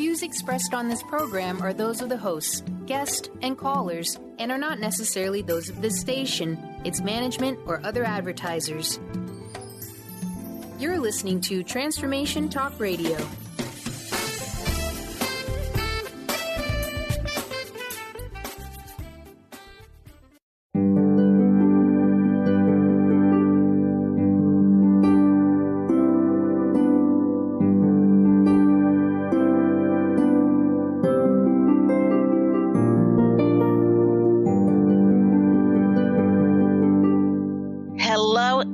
views expressed on this program are those of the hosts, guests, and callers, and are not necessarily those of this station, its management, or other advertisers. You're listening to Transformation Talk Radio.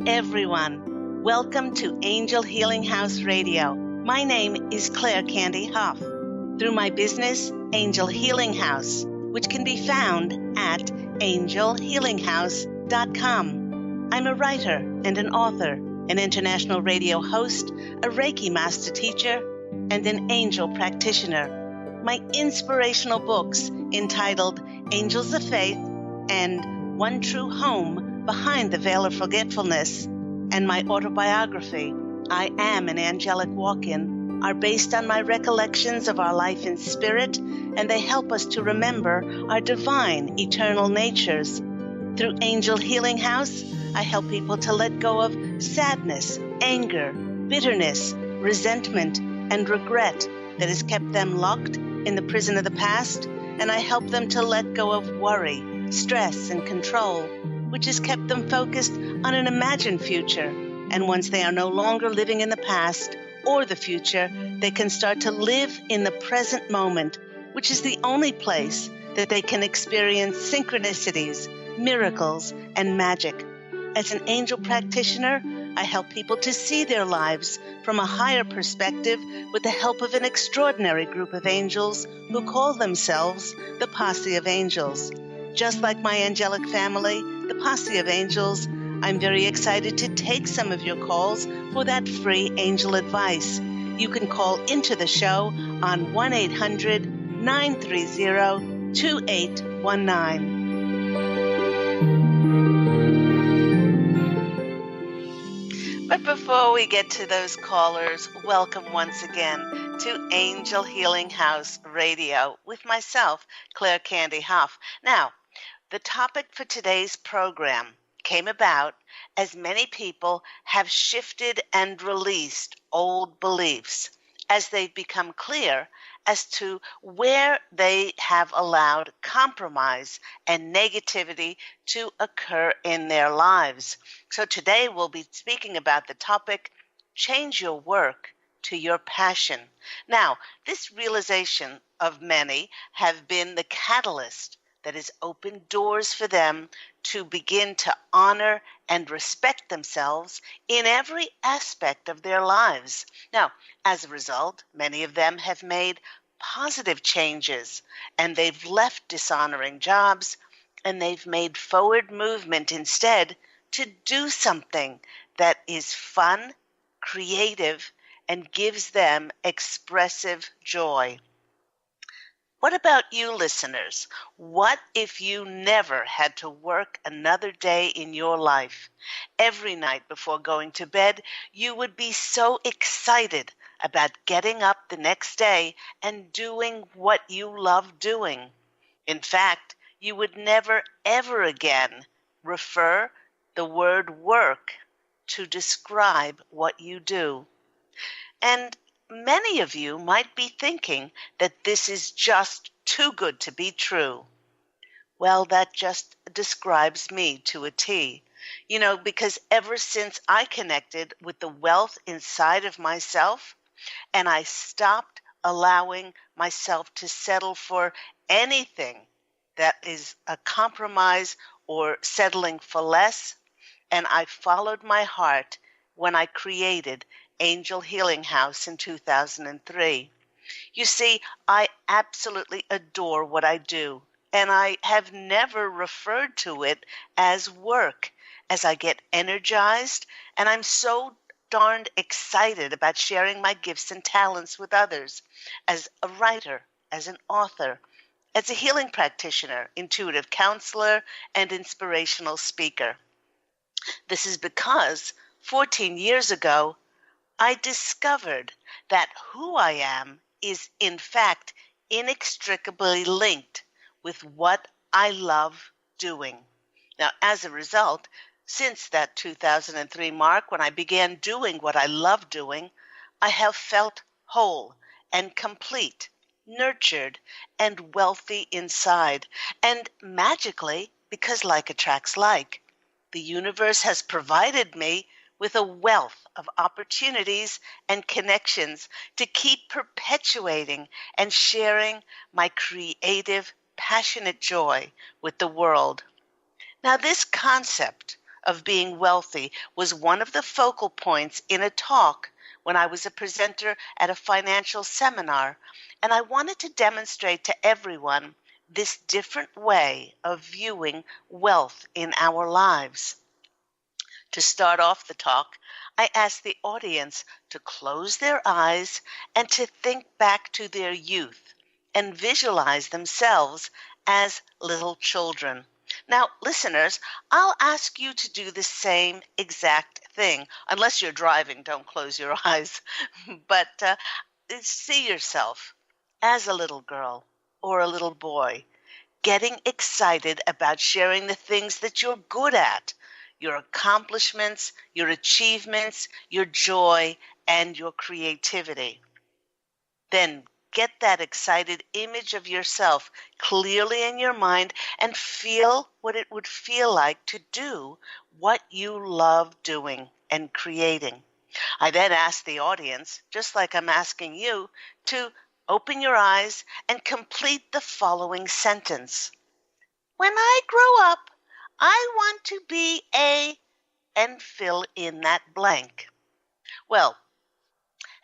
Everyone, welcome to Angel Healing House Radio. My name is Candy Hough. Through my business, Angel Healing House, which can be found at angelhealinghouse.com. I'm a writer and an author, an international radio host, a Reiki master teacher, and an angel practitioner. My inspirational books entitled Angels of Faith and One True Home Behind the Veil of Forgetfulness, and my autobiography, I Am an Angelic Walk-In, are based on my recollections of our life in spirit, and they help us to remember our divine, eternal natures. Through Angel Healing House, I help people to let go of sadness, anger, bitterness, resentment, and regret that has kept them locked in the prison of the past, and I help them to let go of worry, stress, and control, which has kept them focused on an imagined future. And once they are no longer living in the past or the future, they can start to live in the present moment, which is the only place that they can experience synchronicities, miracles, and magic. As an angel practitioner, I help people to see their lives from a higher perspective with the help of an extraordinary group of angels who call themselves the Posse of Angels. Just like my angelic family, the Posse of Angels, I'm very excited to take some of your calls for that free angel advice. You can call into the show on 1-800-930-2819. But before we get to those callers, welcome once again to Angel Healing House Radio with myself, Candy Hough. Now, the topic for today's program came about as many people have shifted and released old beliefs as they've become clear as to where they have allowed compromise and negativity to occur in their lives. So today we'll be speaking about the topic, change your work to your passion. Now, this realization of many have been the catalyst that has opened doors for them to begin to honor and respect themselves in every aspect of their lives. Now, as a result, many of them have made positive changes, and they've left dishonoring jobs, and they've made forward movement instead to do something that is fun, creative, and gives them expressive joy. What about you, listeners? What if you never had to work another day in your life? Every night before going to bed, you would be so excited about getting up the next day and doing what you love doing. In fact, you would never, ever again refer the word work to describe what you do. And many of you might be thinking that this is just too good to be true. Well, that just describes me to a T. Because ever since I connected with the wealth inside of myself, and I stopped allowing myself to settle for anything that is a compromise or settling for less, and I followed my heart when I created Angel Healing House in 2003. You see, I absolutely adore what I do, and I have never referred to it as work, as I get energized, and I'm so darned excited about sharing my gifts and talents with others, as a writer, as an author, as a healing practitioner, intuitive counselor, and inspirational speaker. This is because 14 years ago, I discovered that who I am is in fact inextricably linked with what I love doing. Now, as a result, since that 2003 mark when I began doing what I love doing, I have felt whole and complete, nurtured and wealthy inside. And magically, because like attracts like, the universe has provided me with a wealth of opportunities and connections to keep perpetuating and sharing my creative, passionate joy with the world. Now, this concept of being wealthy was one of the focal points in a talk when I was a presenter at a financial seminar, and I wanted to demonstrate to everyone this different way of viewing wealth in our lives. To start off the talk, I asked the audience to close their eyes and to think back to their youth and visualize themselves as little children. Now, listeners, I'll ask you to do the same exact thing. Unless you're driving, don't close your eyes. But see yourself as a little girl or a little boy, getting excited about sharing the things that you're good at, your accomplishments, your achievements, your joy, and your creativity. Then get that excited image of yourself clearly in your mind and feel what it would feel like to do what you love doing and creating. I then ask the audience, just like I'm asking you, to open your eyes and complete the following sentence. When I grow up, I want to be a, and fill in that blank. Well,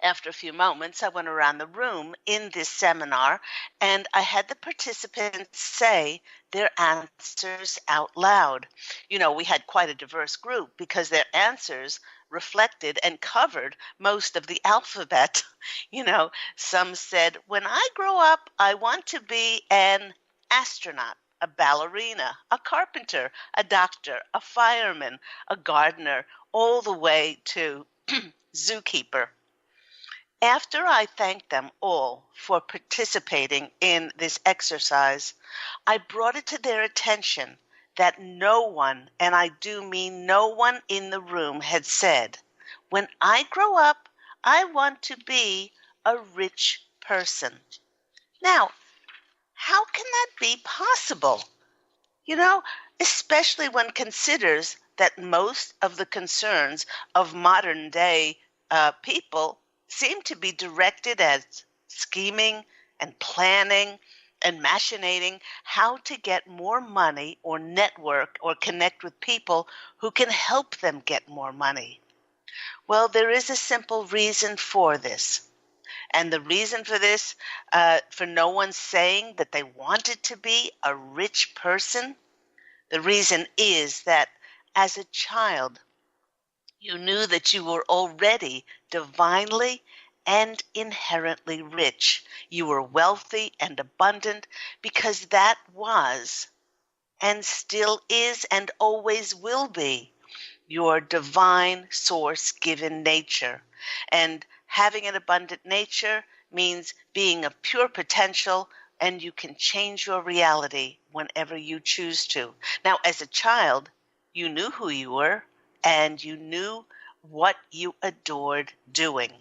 after a few moments, I went around the room in this seminar and I had the participants say their answers out loud. You know, we had quite a diverse group because their answers reflected and covered most of the alphabet. You know, some said, when I grow up, I want to be an astronaut, a ballerina, a carpenter, a doctor, a fireman, a gardener, all the way to zookeeper. After I thanked them all for participating in this exercise, I brought it to their attention that no one, and I do mean no one in the room, had said, when I grow up, I want to be a rich person. Now, how can that be possible? You know, especially when considers that most of the concerns of modern day people seem to be directed at scheming and planning and machinating how to get more money or network or connect with people who can help them get more money. Well, there is a simple reason for this. And the reason for this, for no one saying that they wanted to be a rich person, the reason is that as a child, you knew that you were already divinely and inherently rich. You were wealthy and abundant because that was and still is and always will be your divine source given nature. And having an abundant nature means being of pure potential, and you can change your reality whenever you choose to. Now, as a child, you knew who you were and you knew what you adored doing.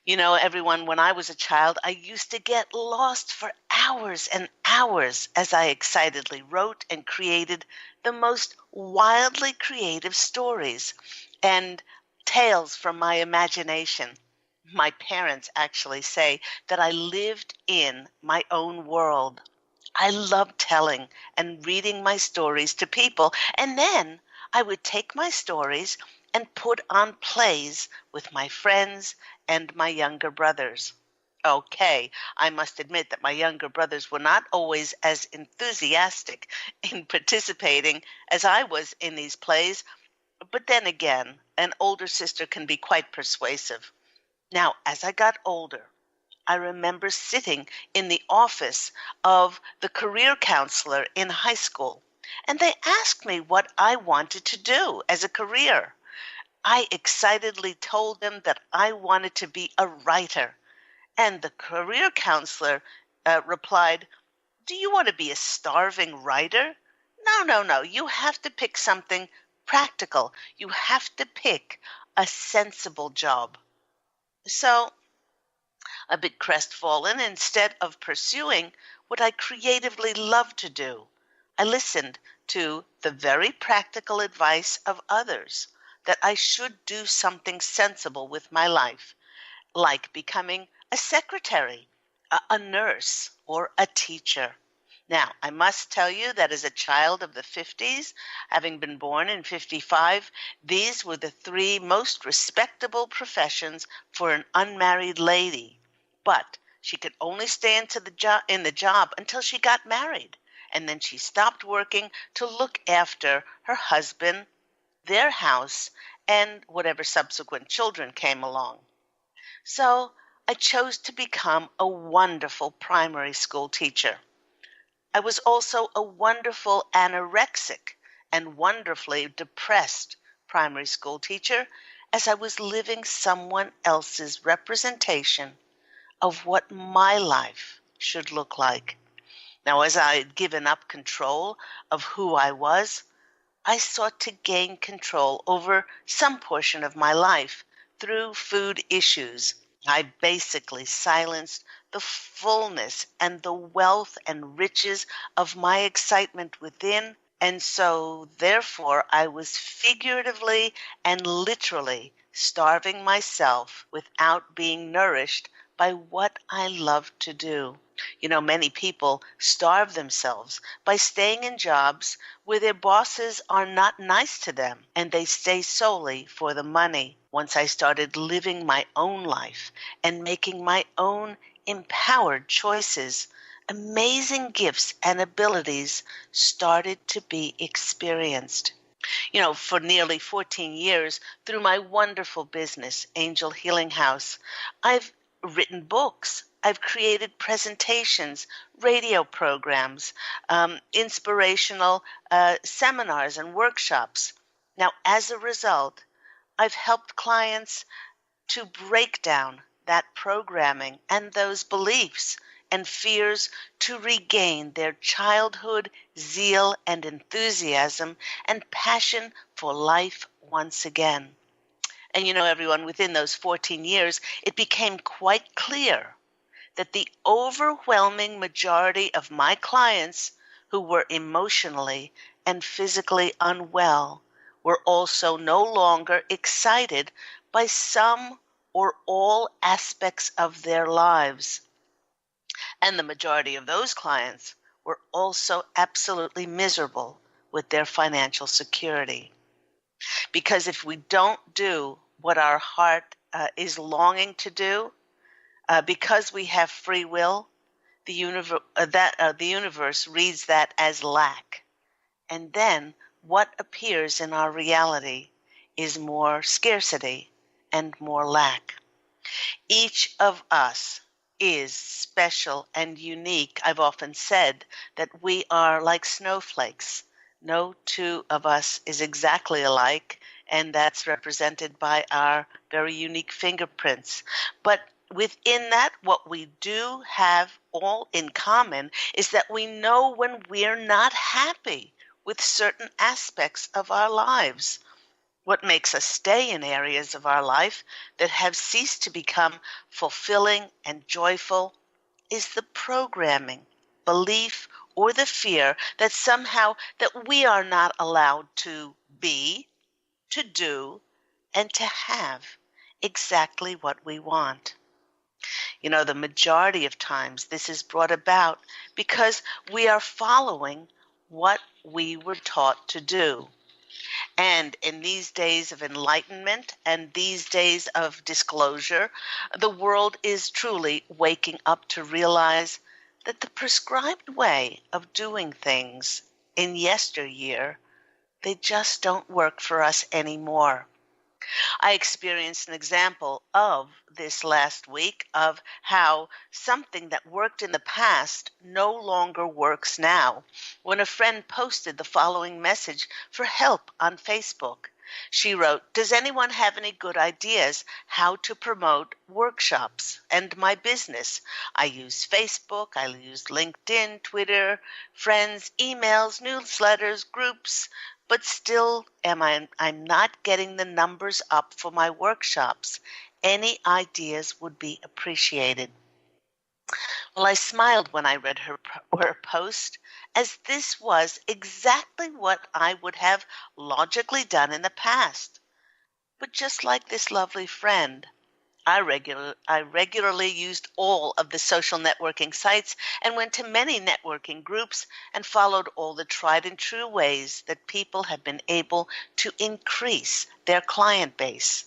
You know, everyone, when I was a child, I used to get lost for hours and hours as I excitedly wrote and created the most wildly creative stories and tales from my imagination. My parents actually say that I lived in my own world. I loved telling and reading my stories to people, and then I would take my stories and put on plays with my friends and my younger brothers. Okay, I must admit that my younger brothers were not always as enthusiastic in participating as I was in these plays, but then again, an older sister can be quite persuasive. Now, as I got older, I remember sitting in the office of the career counselor in high school, and they asked me what I wanted to do as a career. I excitedly told them that I wanted to be a writer, And the career counselor replied, "Do you want to be a starving writer? No, no, no. You have to pick something practical. You have to pick a sensible job." So, a bit crestfallen, instead of pursuing what I creatively loved to do, I listened to the very practical advice of others that I should do something sensible with my life, like becoming a secretary, a nurse, or a teacher. Now, I must tell you that as a child of the 50s, having been born in 55, these were the three most respectable professions for an unmarried lady. But she could only stay in the job until she got married, and then she stopped working to look after her husband, their house, and whatever subsequent children came along. So I chose to become a wonderful primary school teacher. I was also a wonderful anorexic and wonderfully depressed primary school teacher, as I was living someone else's representation of what my life should look like. Now, as I had given up control of who I was, I sought to gain control over some portion of my life through food issues. I basically silenced the fullness and the wealth and riches of my excitement within, and so therefore I was figuratively and literally starving myself without being nourished by what I loved to do. You know, many people starve themselves by staying in jobs where their bosses are not nice to them and they stay solely for the money. Once I started living my own life and making my own empowered choices, amazing gifts and abilities started to be experienced. You know, for nearly 14 years, through my wonderful business, Angel Healing House, I've written books. I've created presentations, radio programs, inspirational seminars and workshops. Now, as a result, I've helped clients to break down that programming and those beliefs and fears to regain their childhood zeal and enthusiasm and passion for life once again. And you know, everyone, within those 14 years, it became quite clear that the overwhelming majority of my clients who were emotionally and physically unwell were also no longer excited by some or all aspects of their lives. And the majority of those clients were also absolutely miserable with their financial security. Because if we don't do what our heart is longing to do, because we have free will, the universe reads that as lack. And then what appears in our reality is more scarcity and more lack. Each of us is special and unique. I've often said that we are like snowflakes. No two of us is exactly alike, and that's represented by our very unique fingerprints. But within that, what we do have all in common is that we know when we're not happy with certain aspects of our lives. What makes us stay in areas of our life that have ceased to become fulfilling and joyful is the programming, belief, or the fear that somehow that we are not allowed to be, to do, and to have exactly what we want. You know, the majority of times this is brought about because we are following what we were taught to do. And in these days of enlightenment and these days of disclosure, the world is truly waking up to realize that the prescribed way of doing things in yesteryear, they just don't work for us anymore. I experienced an example of this last week of how something that worked in the past no longer works now when a friend posted the following message for help on Facebook. She wrote, "Does anyone have any good ideas how to promote workshops and my business? I use Facebook, I use LinkedIn, Twitter, friends, emails, newsletters, groups, but still I'm not getting the numbers up for my workshops. Any ideas would be appreciated." Well, I smiled when I read her post, as this was exactly what I would have logically done in the past. But just like this lovely friend, I regularly used all of the social networking sites and went to many networking groups and followed all the tried and true ways that people have been able to increase their client base.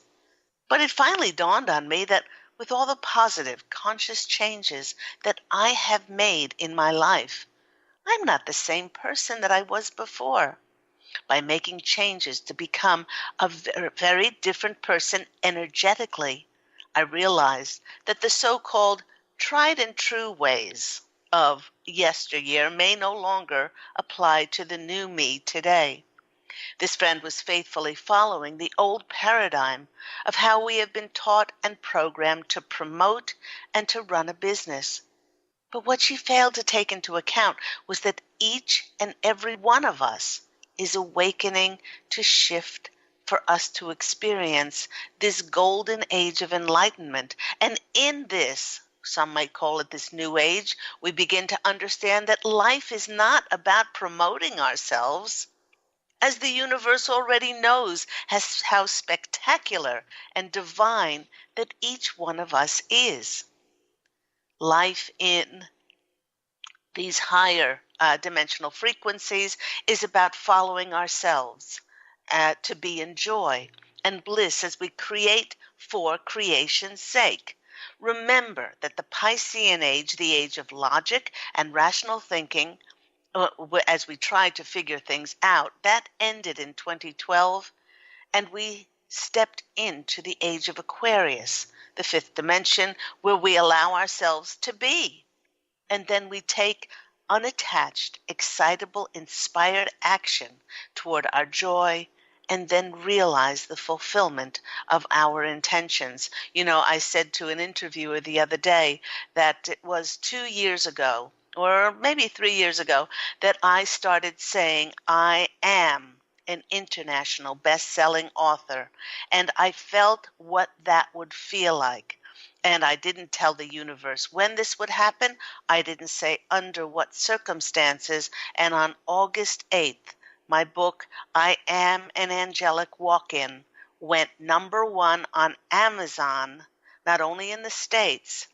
But it finally dawned on me that with all the positive, conscious changes that I have made in my life, I'm not the same person that I was before. By making changes to become a very different person energetically, I realized that the so-called tried and true ways of yesteryear may no longer apply to the new me today. This friend was faithfully following the old paradigm of how we have been taught and programmed to promote and to run a business. But what she failed to take into account was that each and every one of us is awakening to shift for us to experience this golden age of enlightenment. And in this, some might call it this new age, we begin to understand that life is not about promoting ourselves, as the universe already knows how spectacular and divine that each one of us is. Life in these higher dimensional frequencies is about following ourselves to be in joy and bliss as we create for creation's sake. Remember that the Piscean age, the age of logic and rational thinking, as we tried to figure things out, that ended in 2012, and we stepped into the age of Aquarius, the fifth dimension, where we allow ourselves to be. And then we take unattached, excitable, inspired action toward our joy, and then realize the fulfillment of our intentions. You know, I said to an interviewer the other day that it was 2 years ago, or maybe 3 years ago, that I started saying, I am an international best-selling author, and I felt what that would feel like. And I didn't tell the universe when this would happen. I didn't say under what circumstances. And on August 8th, my book, I Am an Angelic Walk-In, went #1 on Amazon, not only in the States,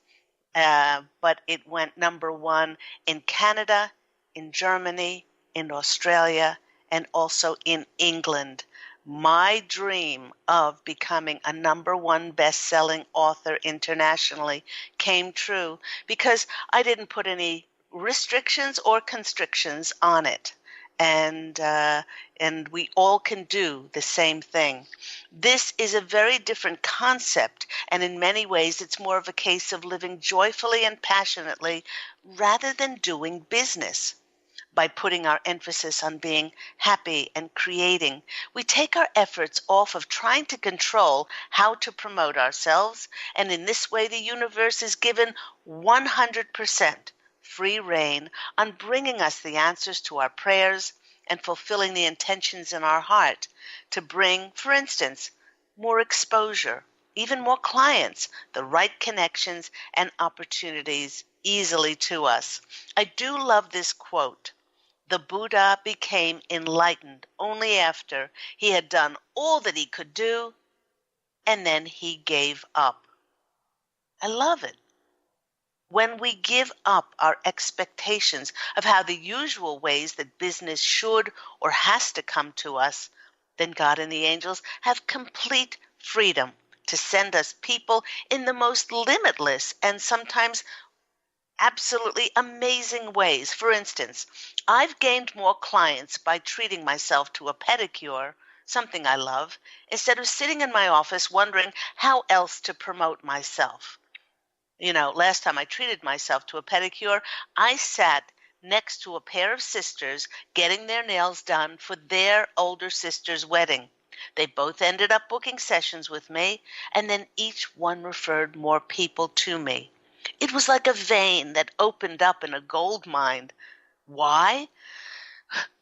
but it went #1 in Canada, in Germany, in Australia, and also in England. My dream of becoming a #1 best-selling author internationally came true because I didn't put any restrictions or constrictions on it. And we all can do the same thing. This is a very different concept, and in many ways it's more of a case of living joyfully and passionately rather than doing business. By putting our emphasis on being happy and creating, we take our efforts off of trying to control how to promote ourselves, and in this way the universe is given 100% free rein on bringing us the answers to our prayers and fulfilling the intentions in our heart to bring, for instance, more exposure, even more clients, the right connections and opportunities easily to us. I do love this quote. The Buddha became enlightened only after he had done all that he could do, and then he gave up. I love it. When we give up our expectations of how the usual ways that business should or has to come to us, then God and the angels have complete freedom to send us people in the most limitless and sometimes absolutely amazing ways. For instance, I've gained more clients by treating myself to a pedicure, something I love, instead of sitting in my office wondering how else to promote myself. You know, last time I treated myself to a pedicure, I sat next to a pair of sisters getting their nails done for their older sister's wedding. They both ended up booking sessions with me, and then each one referred more people to me. It was like a vein that opened up in a gold mine. Why?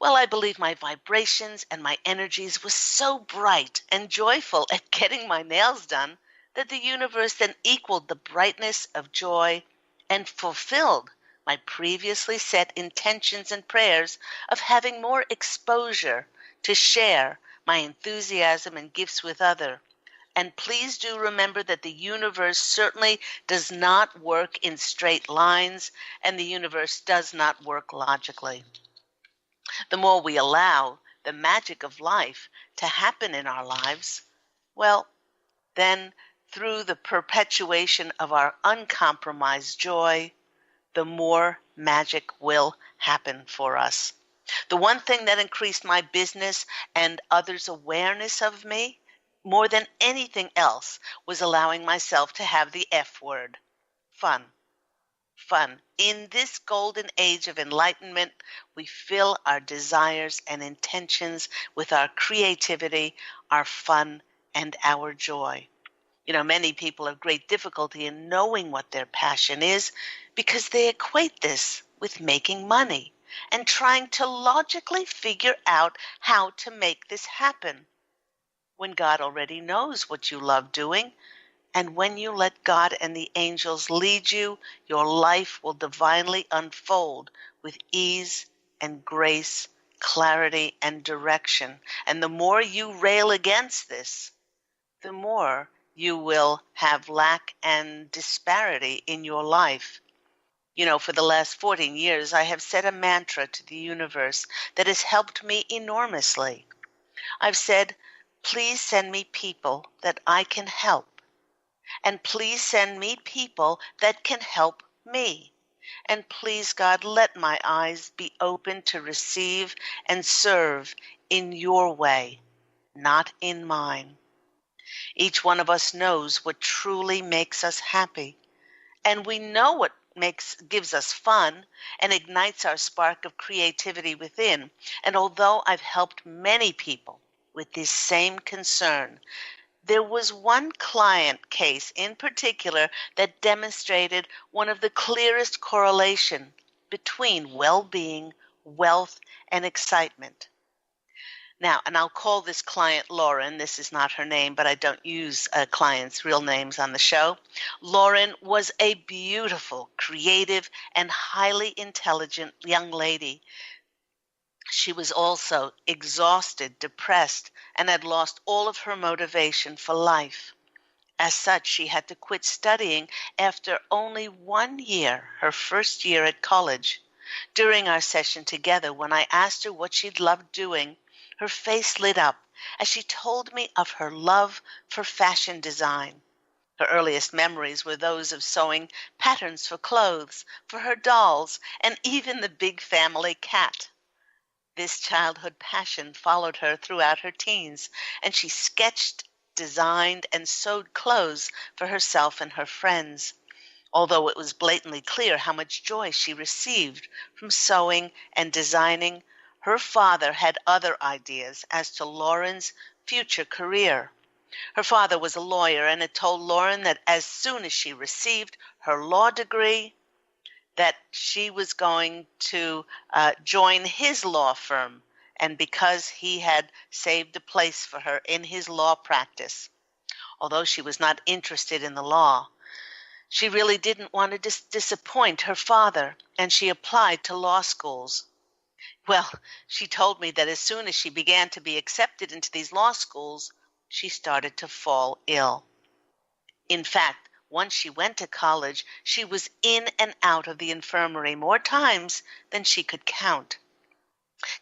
Well, I believe my vibrations and my energies were so bright and joyful at getting my nails done that the universe then equaled the brightness of joy and fulfilled my previously set intentions and prayers of having more exposure to share my enthusiasm and gifts with others. And please do remember that the universe certainly does not work in straight lines, and the universe does not work logically. The more we allow the magic of life to happen in our lives, well, then through the perpetuation of our uncompromised joy, the more magic will happen for us. The one thing that increased my business and others' awareness of me more than anything else was allowing myself to have the F word, fun. Fun. In this golden age of enlightenment, we fill our desires and intentions with our creativity, our fun, and our joy. Many people have great difficulty in knowing what their passion is because they equate this with making money and trying to logically figure out how to make this happen when God already knows what you love doing. And when you let God and the angels lead you, your life will divinely unfold with ease and grace, clarity and direction. And the more you rail against this, the more you will have lack and disparity in your life. For the last 14 years, I have said a mantra to the universe that has helped me enormously. I've said, please send me people that I can help. And please send me people that can help me. And please, God, let my eyes be open to receive and serve in your way, not in mine. Each one of us knows what truly makes us happy. And we know what gives us fun and ignites our spark of creativity within. And although I've helped many people with this same concern, there was one client case in particular that demonstrated one of the clearest correlation between well-being, wealth, and excitement. Now, and I'll call this client Lauren. This is not her name, but I don't use clients' real names on the show. Lauren was a beautiful, creative, and highly intelligent young lady. She was also exhausted, depressed, and had lost all of her motivation for life. As such, she had to quit studying after only 1 year, her first year at college. During our session together, when I asked her what she'd loved doing, her face lit up as she told me of her love for fashion design. Her earliest memories were those of sewing patterns for clothes, for her dolls, and even the big family cat. This childhood passion followed her throughout her teens, and she sketched, designed, and sewed clothes for herself and her friends. Although it was blatantly clear how much joy she received from sewing and designing, her father had other ideas as to Lauren's future career. Her father was a lawyer and had told Lauren that as soon as she received her law degree, that she was going to join his law firm, and because he had saved a place for her in his law practice. Although she was not interested in the law, she really didn't want to disappoint her father, and she applied to law schools. Well, she told me that as soon as she began to be accepted into these law schools, she started to fall ill. In fact, once she went to college, she was in and out of the infirmary more times than she could count.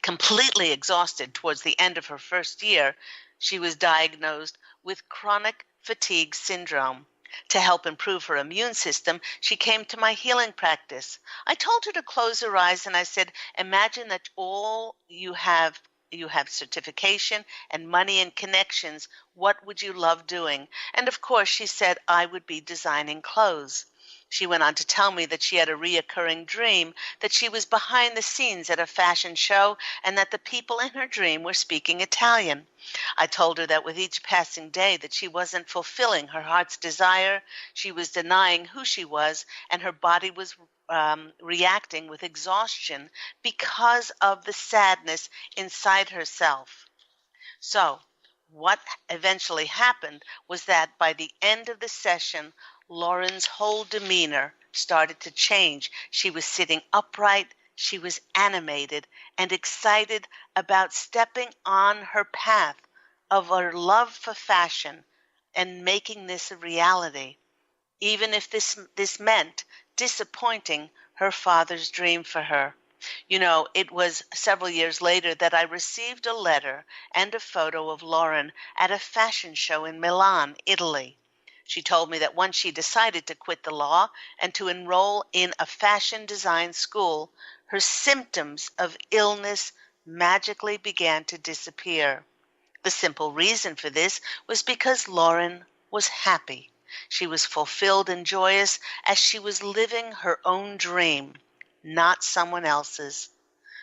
Completely exhausted towards the end of her first year, she was diagnosed with chronic fatigue syndrome. To help improve her immune system, she came to my healing practice. I told her to close her eyes and I said, imagine that all you have certification and money and connections. What would you love doing? And of course, she said, I would be designing clothes. She went on to tell me that she had a reoccurring dream that she was behind the scenes at a fashion show and that the people in her dream were speaking Italian. I told her that with each passing day that she wasn't fulfilling her heart's desire, she was denying who she was, and her body was reacting with exhaustion because of the sadness inside herself. So, what eventually happened was that by the end of the session, Lauren's whole demeanor started to change. She was sitting upright, she was animated and excited about stepping on her path of her love for fashion and making this a reality, even if this meant disappointing her father's dream for her. You know, it was several years later that I received a letter and a photo of Lauren at a fashion show in Milan, Italy. She told me that once she decided to quit the law and to enroll in a fashion design school, her symptoms of illness magically began to disappear. The simple reason for this was because Lauren was happy. She was fulfilled and joyous as she was living her own dream, not someone else's.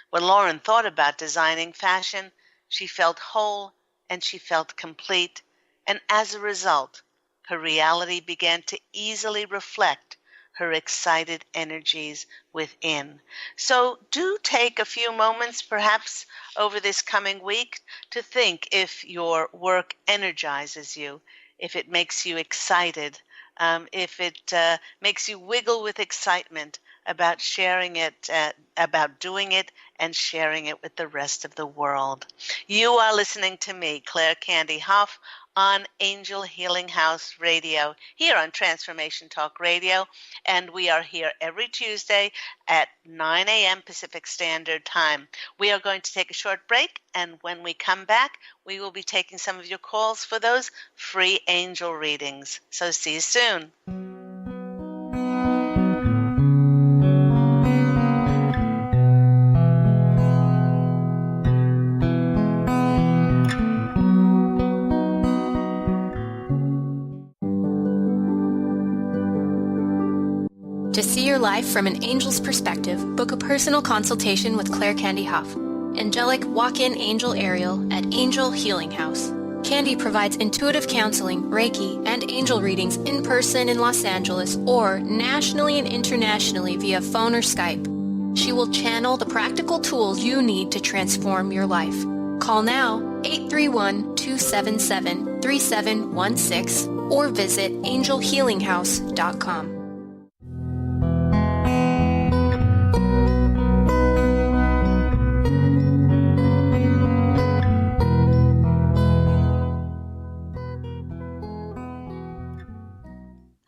When Lauren thought about designing fashion, she felt whole and she felt complete, and as a result, her reality began to easily reflect her excited energies within. So do take a few moments, perhaps over this coming week, to think if your work energizes you, if it makes you excited, if it makes you wiggle with excitement about sharing it, about doing it and sharing it with the rest of the world. You are listening to me, Claire Candy Hough, on Angel Healing House Radio, here on Transformation Talk Radio, and we are here every Tuesday at 9 a.m. Pacific Standard Time. We are going to take a short break, and when we come back, we will be taking some of your calls for those free angel readings. So see you soon. To see your life from an angel's perspective, book a personal consultation with Claire Candy Hough, angelic walk-in angel Ariel at Angel Healing House. Candy provides intuitive counseling, Reiki, and angel readings in person in Los Angeles or nationally and internationally via phone or Skype. She will channel the practical tools you need to transform your life. Call now, 831-277-3716, or visit angelhealinghouse.com.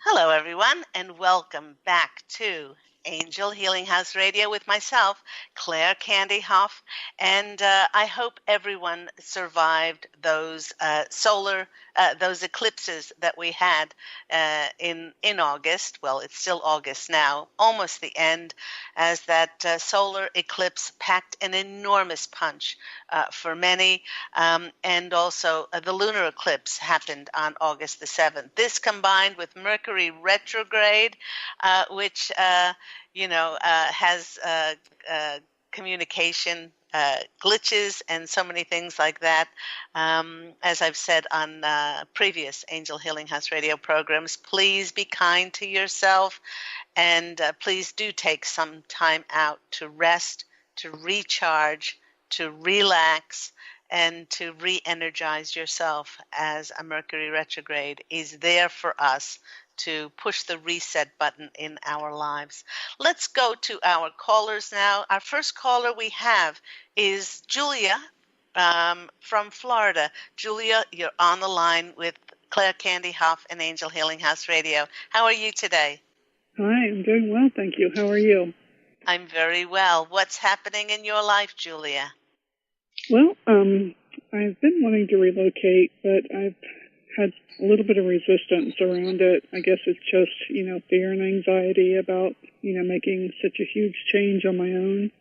Hello, everyone, and welcome back to Angel Healing House Radio with myself, Claire Candy Hough, and I hope everyone survived those those eclipses that we had in August. Well, it's still August now, almost the end, as that solar eclipse packed an enormous punch for many, and also the lunar eclipse happened on August the 7th. This combined with Mercury retrograde, which has communication glitches and so many things like that. As I've said on previous Angel Healing House Radio programs, please be kind to yourself, and please do take some time out to rest, to recharge, to relax, and to re-energize yourself, as a Mercury retrograde is there for us to push the reset button in our lives. Let's go to our callers now. Our first caller we have is Julia from Florida. Julia, you're on the line with Claire Candy Hough and Angel Healing House Radio. How are you today? Hi, I'm doing well, thank you. How are you? I'm very well. What's happening in your life, Julia? Well, I've been wanting to relocate, but I've had a little bit of resistance around it. I guess it's just, fear and anxiety about, making such a huge change on my own.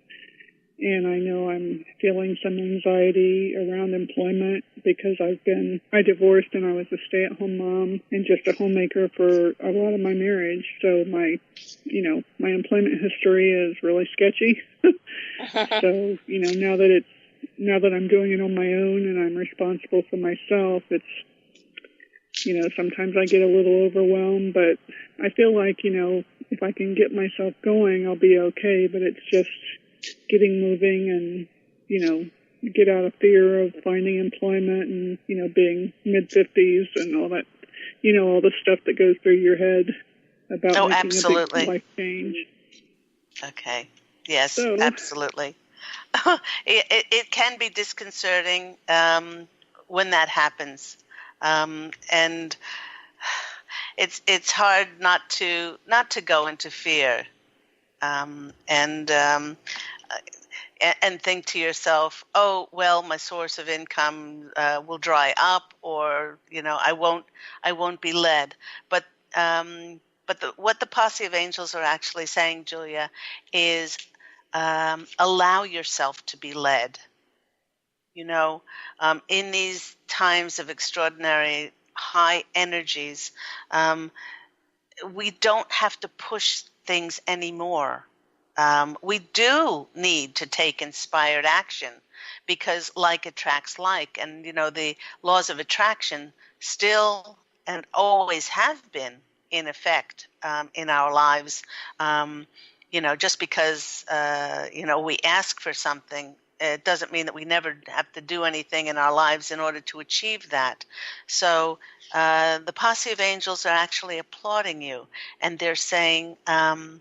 And I know I'm feeling some anxiety around employment because I divorced and I was a stay-at-home mom and just a homemaker for a lot of my marriage. So my employment history is really sketchy. So, now that I'm doing it on my own and I'm responsible for myself, it's, sometimes I get a little overwhelmed, but I feel like, if I can get myself going, I'll be okay. But it's just getting moving and, get out of fear of finding employment and, being mid-50s and all that, all the stuff that goes through your head about making absolutely. a big life change. Okay. Yes, So, absolutely. It can be disconcerting when that happens. And it's hard not to go into fear and think to yourself, oh, well, my source of income will dry up, or I won't be led. But what the Posse of Angels are actually saying, Julia, is allow yourself to be led. In these times of extraordinary high energies, we don't have to push things anymore. We do need to take inspired action because like attracts like, and the laws of attraction still and always have been in effect in our lives. Just because we ask for something, it doesn't mean that we never have to do anything in our lives in order to achieve that. So the Posse of Angels are actually applauding you, and they're saying, they're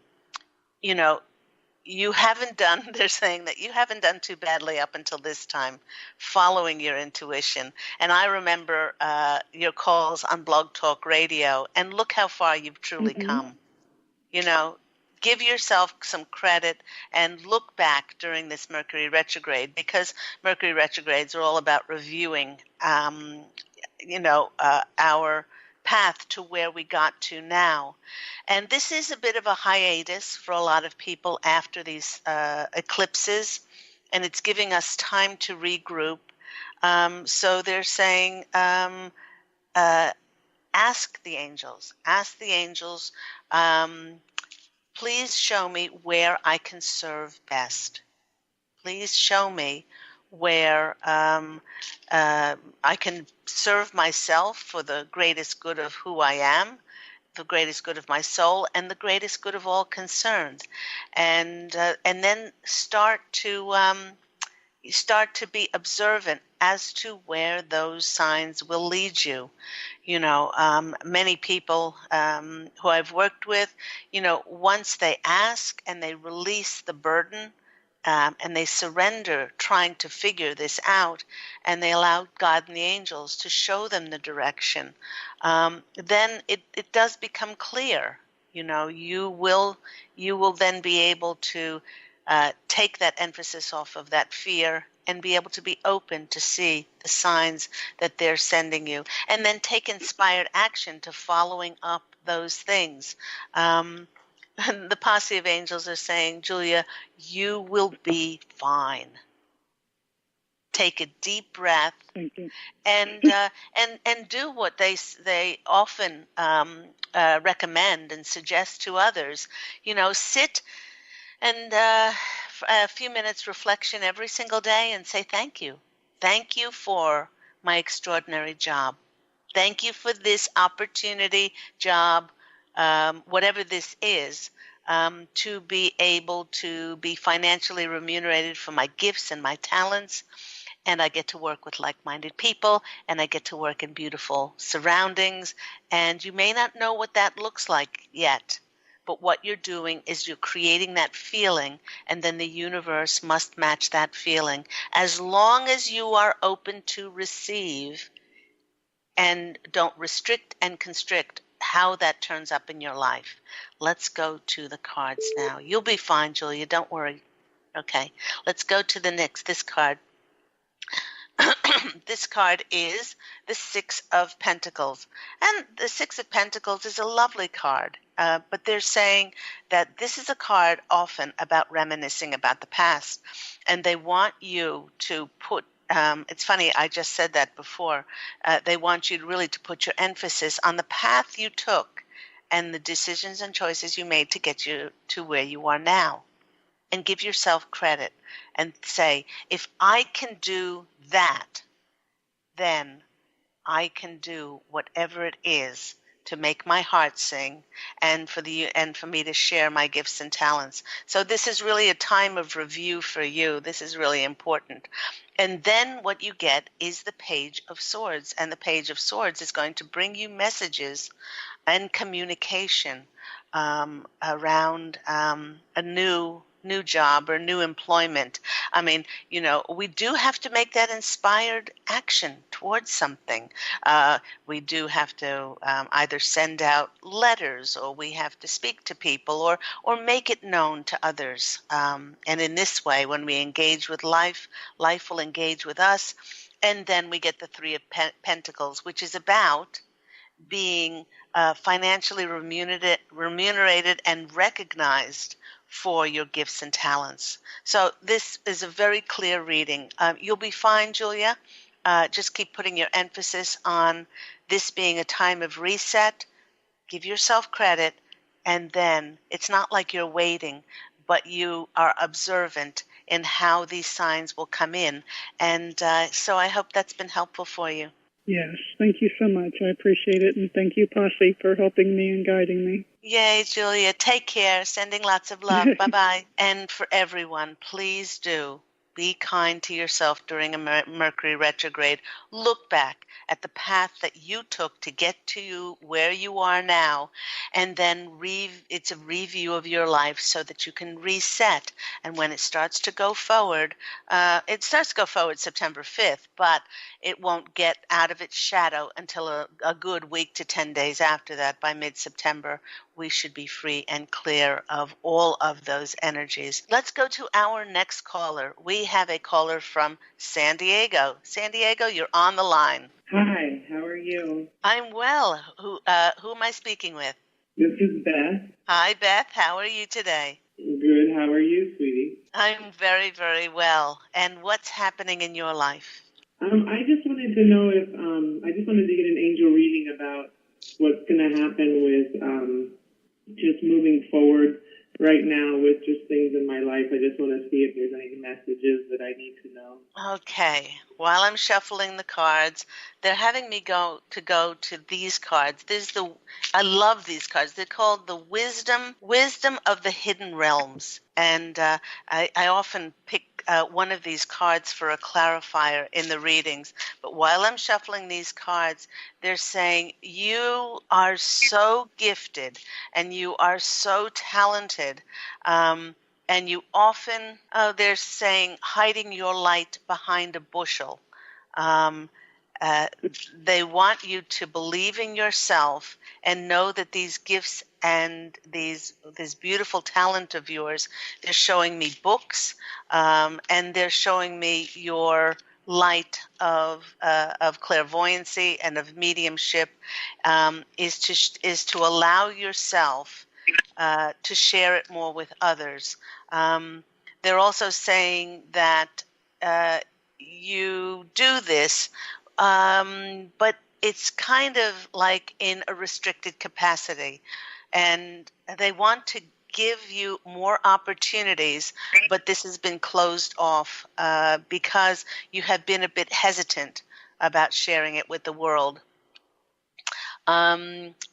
saying that you haven't done too badly up until this time, following your intuition. And I remember your calls on Blog Talk Radio, and look how far you've truly come. Give yourself some credit and look back during this Mercury retrograde, because Mercury retrogrades are all about reviewing, our path to where we got to now. And this is a bit of a hiatus for a lot of people after these eclipses, and it's giving us time to regroup. So they're saying, ask the angels, please show me where I can serve best. Please show me where I can serve myself for the greatest good of who I am, the greatest good of my soul, and the greatest good of all concerned. And then start to be observant as to where those signs will lead you. Many people who I've worked with, once they ask and they release the burden, and they surrender trying to figure this out, and they allow God and the angels to show them the direction, then it does become clear. You will then be able to take that emphasis off of that fear and be able to be open to see the signs that they're sending you, and then take inspired action to following up those things. The Posse of Angels are saying, Julia, you will be fine. Take a deep breath and do what they often recommend and suggest to others. Sit and a few minutes reflection every single day and say thank you. Thank you for my extraordinary job. Thank you for this opportunity, job, whatever this is, to be able to be financially remunerated for my gifts and my talents. And I get to work with like-minded people, and I get to work in beautiful surroundings. And you may not know what that looks like yet, but what you're doing is you're creating that feeling, and then the universe must match that feeling. As long as you are open to receive and don't restrict and constrict how that turns up in your life. Let's go to the cards now. You'll be fine, Julia. Don't worry. Okay. Let's go to the next. This card. This card is the Six of Pentacles. And the Six of Pentacles is a lovely card. but they're saying that this is a card often about reminiscing about the past, and they want you to put it's funny, I just said that before. They want you really to put your emphasis on the path you took and the decisions and choices you made to get you to where you are now. And give yourself credit and say, if I can do that, then I can do whatever it is to make my heart sing and for me to share my gifts and talents. So this is really a time of review for you. This is really important. And then what you get is the Page of Swords. And the Page of Swords is going to bring you messages and communication around a new job or new employment. I mean, we do have to make that inspired action towards something. We do have to either send out letters, or we have to speak to people, or make it known to others. And in this way, when we engage with life, life will engage with us. And then we get the Three of Pentacles, which is about being financially remunerated and recognized for your gifts and talents. So this is a very clear reading. You'll be fine, Julia. Just keep putting your emphasis on this being a time of reset. Give yourself credit, and then it's not like you're waiting, but you are observant in how these signs will come in. And so I hope that's been helpful for you. Yes, thank you so much. I appreciate it, and thank you, Posse, for helping me and guiding me. Yay, Julia. Take care. Sending lots of love. Bye-bye. And for everyone, please do be kind to yourself during a Mercury retrograde. Look back at the path that you took to get to where you are now, and then it's a review of your life so that you can reset. And when it starts to go forward, September 5th, but it won't get out of its shadow until a good week to 10 days after that. By mid-September, we should be free and clear of all of those energies. Let's go to our next caller. We have a caller from San Diego. San Diego, you're on the line. Hi, how are you? I'm well. Who am I speaking with? This is Beth. Hi, Beth. How are you today? Good. How are you, sweetie? I'm very, very well. And what's happening in your life? I just wanted to know if I just wanted to get an angel reading about what's going to happen with just moving forward right now with just things in my life. I just want to see if there's any messages that I need to know. Okay. While I'm shuffling the cards, they're having me go to these cards. I love these cards. They're called the Wisdom of the Hidden Realms. And I often pick one of these cards for a clarifier in the readings. But while I'm shuffling these cards, they're saying you are so gifted and you are so talented. And you often, they're saying, hiding your light behind a bushel. They want you to believe in yourself and know that these gifts and this beautiful talent of yours, they're showing me books, and they're showing me your light of clairvoyancy and of mediumship, is to allow yourself to share it more with others. They're also saying that you do this, but it's kind of like in a restricted capacity. And they want to give you more opportunities, but this has been closed off because you have been a bit hesitant about sharing it with the world.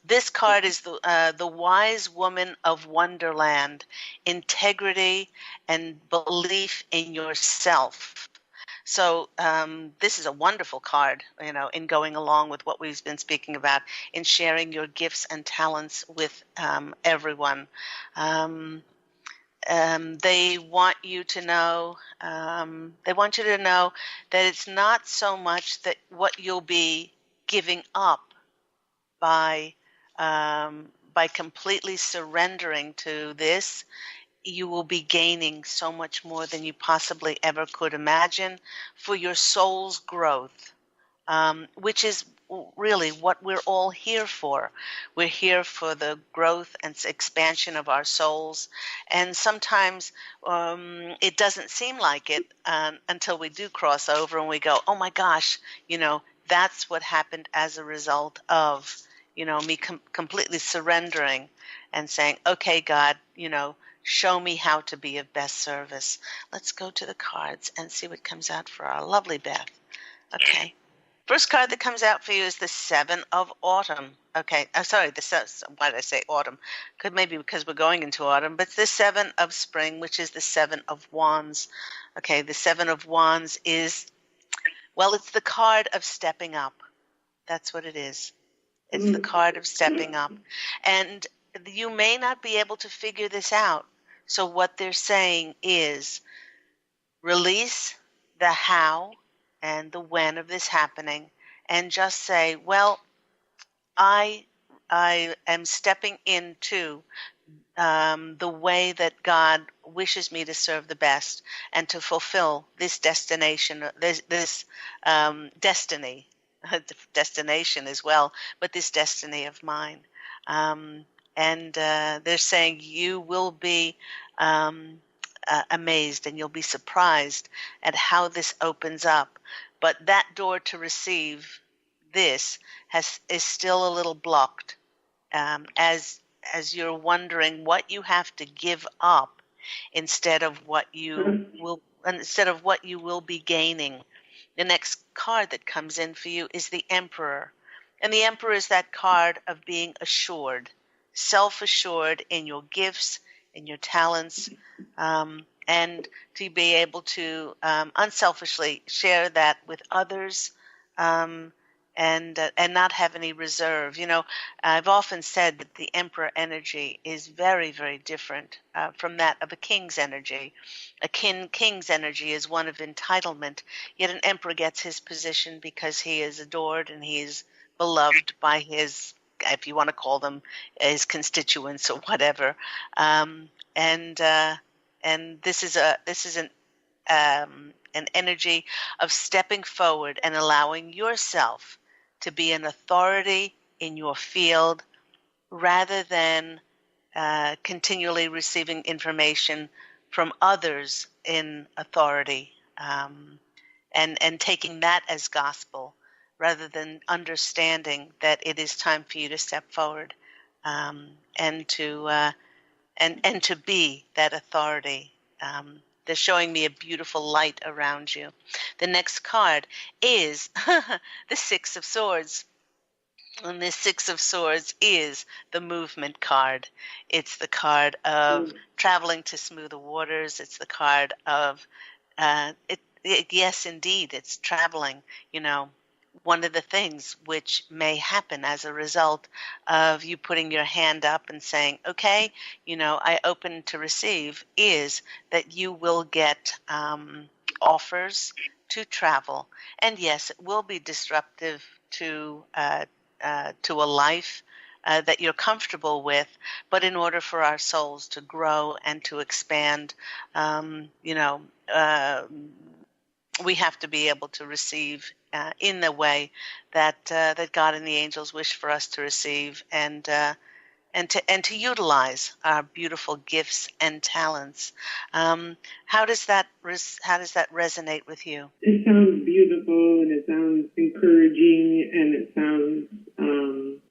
This card is the Wise Woman of Wonderland, integrity and belief in yourself. So this is a wonderful card, in going along with what we've been speaking about, in sharing your gifts and talents with everyone. They want you to know. They want you to know that it's not so much that what you'll be giving up by completely surrendering to this. You will be gaining so much more than you possibly ever could imagine for your soul's growth, which is really what we're all here for. We're here for the growth and expansion of our souls. And sometimes it doesn't seem like it until we do cross over and we go, oh my gosh, that's what happened as a result of, me completely surrendering and saying, okay, God, show me how to be of best service. Let's go to the cards and see what comes out for our lovely Beth. Okay. First card that comes out for you is the Seven of Autumn. Okay. Sorry, why did I say autumn? Could maybe because we're going into autumn, but it's the Seven of Spring, which is the Seven of Wands. Okay. The Seven of Wands is, well, it's the card of stepping up. That's what it is. It's the card of stepping up. And you may not be able to figure this out. So what they're saying is release the how and the when of this happening and just say, well, I am stepping into the way that God wishes me to serve the best and to fulfill this destination, this destiny, destination as well, but this destiny of mine. And they're saying you will be amazed and you'll be surprised at how this opens up. But that door to receive this is still a little blocked as you're wondering what you have to give up instead of what you will be gaining. The next card that comes in for you is the Emperor. And the Emperor is that card of being assured, self-assured in your gifts, in your talents, and to be able to unselfishly share that with others, and not have any reserve. I've often said that the Emperor energy is very, very different from that of a king's energy. A king's energy is one of entitlement, yet an emperor gets his position because he is adored and he is beloved by his, if you want to call them, his constituents or whatever. And this is an energy of stepping forward and allowing yourself to be an authority in your field rather than continually receiving information from others in authority, and taking that as gospel rather than understanding that it is time for you to step forward and to be that authority. They're showing me a beautiful light around you. The next card is the Six of Swords. And the Six of Swords is the movement card. It's the card of traveling to smoother waters. It's the card of, yes, indeed, it's traveling. One of the things which may happen as a result of you putting your hand up and saying, okay, I open to receive, is that you will get offers to travel. And yes, it will be disruptive to a life that you're comfortable with, but in order for our souls to grow and to expand, we have to be able to receive in the way that God and the angels wish for us to receive, and to utilize our beautiful gifts and talents. How does that resonate with you? It sounds beautiful, and it sounds encouraging, and it sounds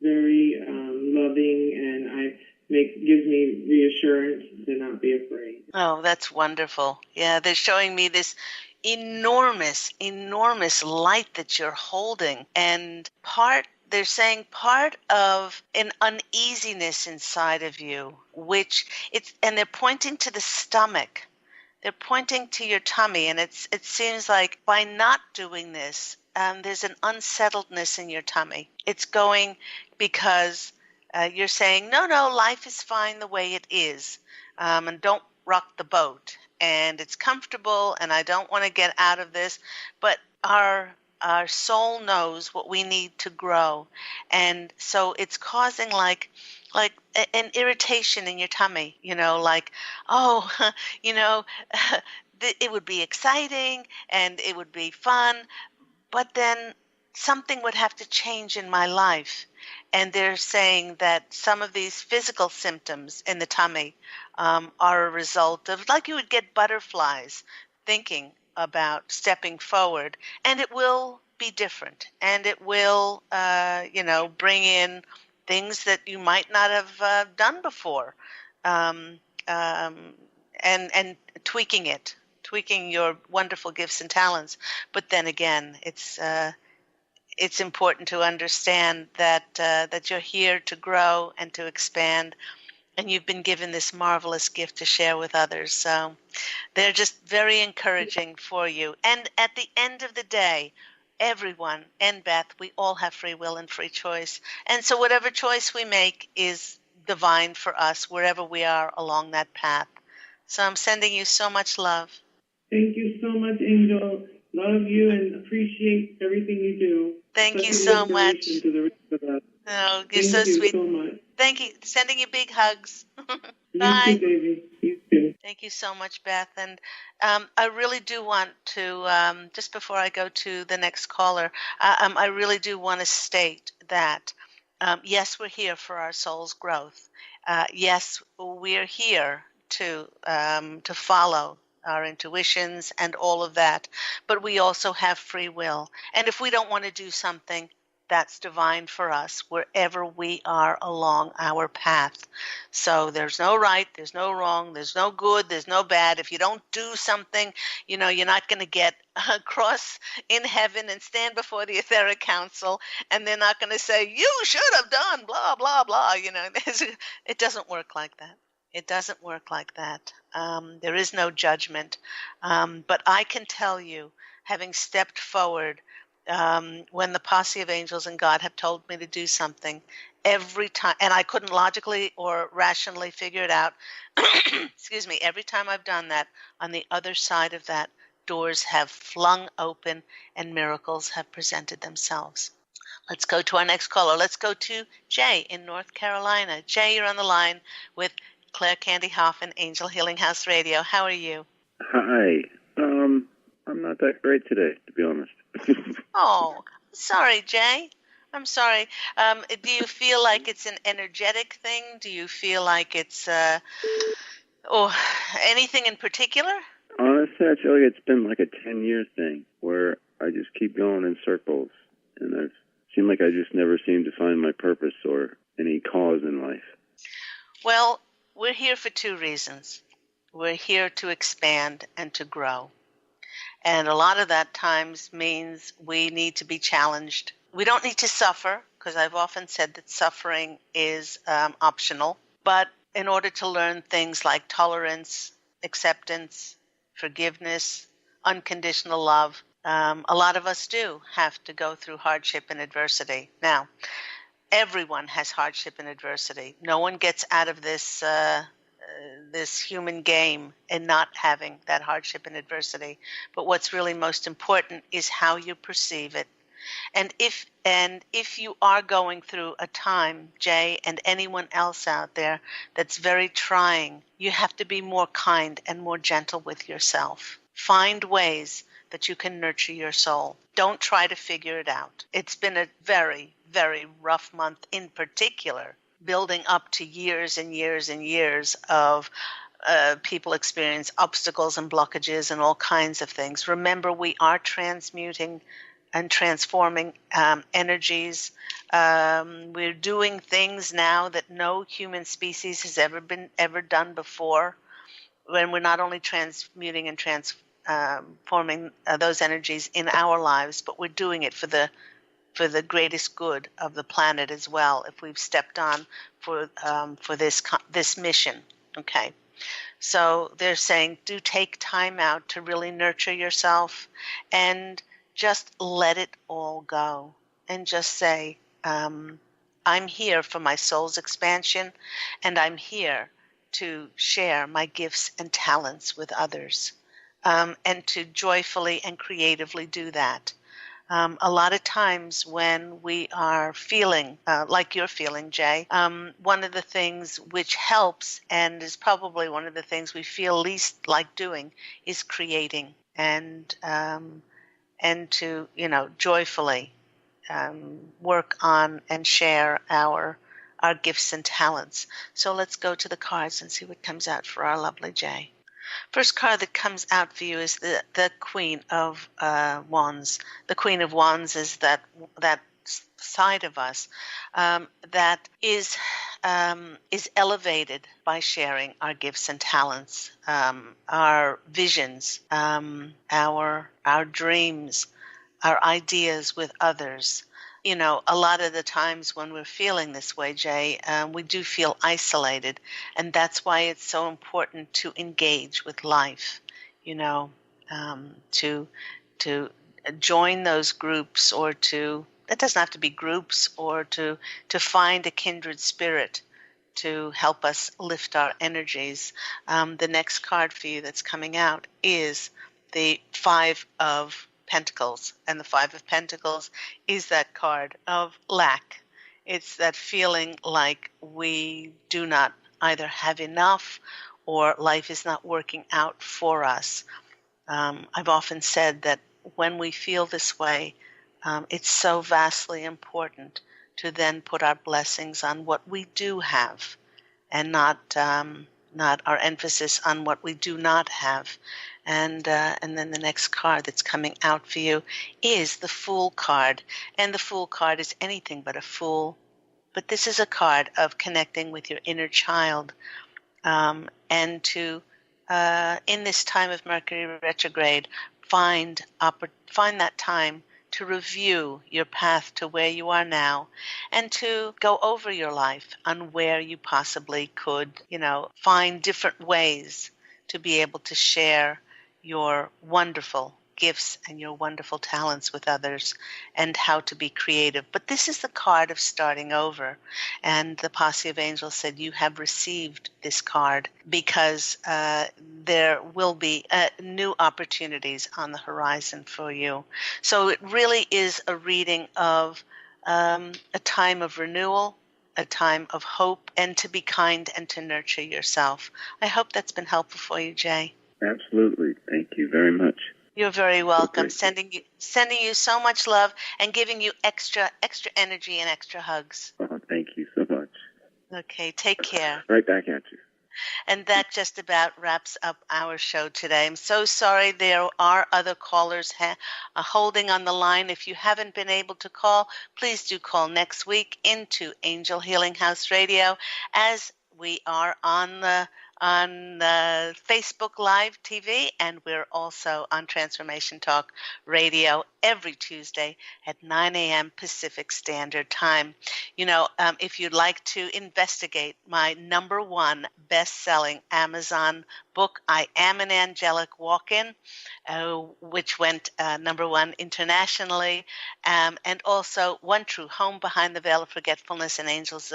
very loving, and gives me reassurance to not be afraid. Oh, that's wonderful. Yeah, they're showing me this enormous light that you're holding, and they're saying part of an uneasiness inside of you, and they're pointing to the stomach. They're pointing to your tummy, and it seems like by not doing this, there's an unsettledness in your tummy. It's going because you're saying, no, life is fine the way it is, and don't rock the boat. And it's comfortable, and I don't want to get out of this. But our soul knows what we need to grow, and so it's causing like an irritation in your tummy. Like, oh, it would be exciting and it would be fun, but then something would have to change in my life. And they're saying that some of these physical symptoms in the tummy are a result of, like you would get butterflies thinking about stepping forward, and it will be different, and it will, bring in things that you might not have done before, um, um, and tweaking your wonderful gifts and talents. But then again, it's important to understand that you're here to grow and to expand, and you've been given this marvelous gift to share with others. So they're just very encouraging for you. And at the end of the day, everyone, and Beth, we all have free will and free choice. And so whatever choice we make is divine for us wherever we are along that path. So I'm sending you so much love. Thank you so much, Angel. Love you and appreciate everything you do. Thank you Such so an much. inspiration to the rest of us. Oh, you're so sweet. Thank you so much. Thank you. Sending you big hugs. You Bye. too, baby. You too. Thank you so much, Beth. And I really do want to, just before I go to the next caller, I really do want to state that, yes, we're here for our soul's growth. Yes, we're here to follow our intuitions and all of that. But we also have free will. And if we don't want to do something, that's divine for us wherever we are along our path. So there's no right, there's no wrong, there's no good, there's no bad. If you don't do something, you're not going to get across in heaven and stand before the etheric council, and they're not going to say, you should have done blah, blah, blah. It doesn't work like that. It doesn't work like that. There is no judgment. But I can tell you, having stepped forward, when the Posse of Angels and God have told me to do something, every time, and I couldn't logically or rationally figure it out, excuse me, every time I've done that, on the other side of that, doors have flung open and miracles have presented themselves. Let's go to our next caller. Let's go to Jay in North Carolina. Jay, you're on the line with Claire Candy Hough and Angel Healing House Radio. How are you? Hi. I'm not that great today, to be honest. Oh, sorry, Jay. I'm sorry. Do you feel like it's an energetic thing? Do you feel like it's or anything in particular? Honestly, I feel like it's been like a 10-year thing where I just keep going in circles, and I seem like I just never seem to find my purpose or any cause in life. Well, we're here for two reasons. We're here to expand and to grow. And a lot of that times means we need to be challenged. We don't need to suffer, because I've often said that suffering is optional. But in order to learn things like tolerance, acceptance, forgiveness, unconditional love, a lot of us do have to go through hardship and adversity. Now, everyone has hardship and adversity. No one gets out of this human game and not having that hardship and adversity. But what's really most important is how you perceive it. And if you are going through a time, Jay, and anyone else out there that's very trying, you have to be more kind and more gentle with yourself. Find ways that you can nurture your soul. Don't try to figure it out. It's been a very, very rough month in particular, building up to years and years and years of people experience obstacles and blockages and all kinds of things. Remember, we are transmuting and transforming energies. We're doing things now that no human species has ever done before. When we're not only transmuting and transforming those energies in our lives, but we're doing it for the greatest good of the planet as well. If we've stepped on for this mission, okay. So they're saying, do take time out to really nurture yourself and just let it all go, and just say, I'm here for my soul's expansion, and I'm here to share my gifts and talents with others, and to joyfully and creatively do that. A lot of times when we are feeling like you're feeling, Jay, one of the things which helps, and is probably one of the things we feel least like doing, is creating and to, joyfully work on and share our gifts and talents. So let's go to the cards and see what comes out for our lovely Jay. First card that comes out for you is the Queen of Wands. The Queen of Wands is that side of us that is elevated by sharing our gifts and talents, our visions, our dreams, our ideas with others. You know, a lot of the times when we're feeling this way, Jay, we do feel isolated, and that's why it's so important to engage with life. You know, to join those groups, or to, it doesn't have to be groups, or to find a kindred spirit to help us lift our energies. The next card for you that's coming out is the Five of Pentacles, and the Five of Pentacles is that card of lack. It's that feeling like we do not either have enough or life is not working out for us. I've often said that when we feel this way, it's so vastly important to then put our blessings on what we do have, and not our emphasis on what we do not have. And then the next card that's coming out for you is the Fool card. And the Fool card is anything but a fool. But this is a card of connecting with your inner child, and to, in this time of Mercury retrograde, find that time to review your path to where you are now, and to go over your life on where you possibly could, find different ways to be able to share your wonderful gifts and your wonderful talents with others, and how to be creative. But this is the card of starting over. And the Posse of Angels said you have received this card because there will be new opportunities on the horizon for you. So it really is a reading of a time of renewal, a time of hope, and to be kind and to nurture yourself. I hope that's been helpful for you, Jay. Absolutely. Thank you very much. You're very welcome. Okay. Sending you so much love and giving you extra energy and extra hugs. Oh, thank you so much. Okay, take care. Right back at you. And that just about wraps up our show today. I'm so sorry there are other callers holding on the line. If you haven't been able to call, please do call next week into Angel Healing House Radio, as we are on the Facebook Live TV, and we're also on Transformation Talk Radio every Tuesday at 9 a.m. Pacific Standard Time. If you'd like to investigate my #1 best-selling Amazon book, I Am an Angelic Walk-In, which went #1 internationally, and also One True Home Behind the Veil of Forgetfulness and Angels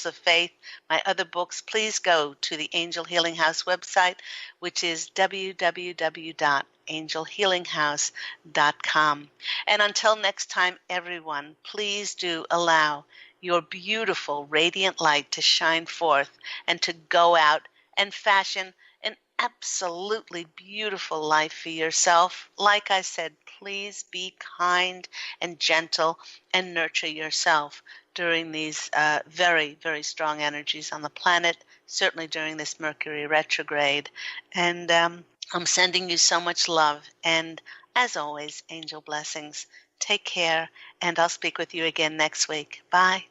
of Faith, my other books, please go to the Angel Healing House website, which is www.angelhealinghouse.com. And until next time, everyone, please do allow your beautiful, radiant light to shine forth, and to go out and fashion an absolutely beautiful life for yourself. Like I said, please be kind and gentle and nurture yourself during these very, very strong energies on the planet, certainly during this Mercury retrograde. And I'm sending you so much love. And as always, angel blessings. Take care, and I'll speak with you again next week. Bye.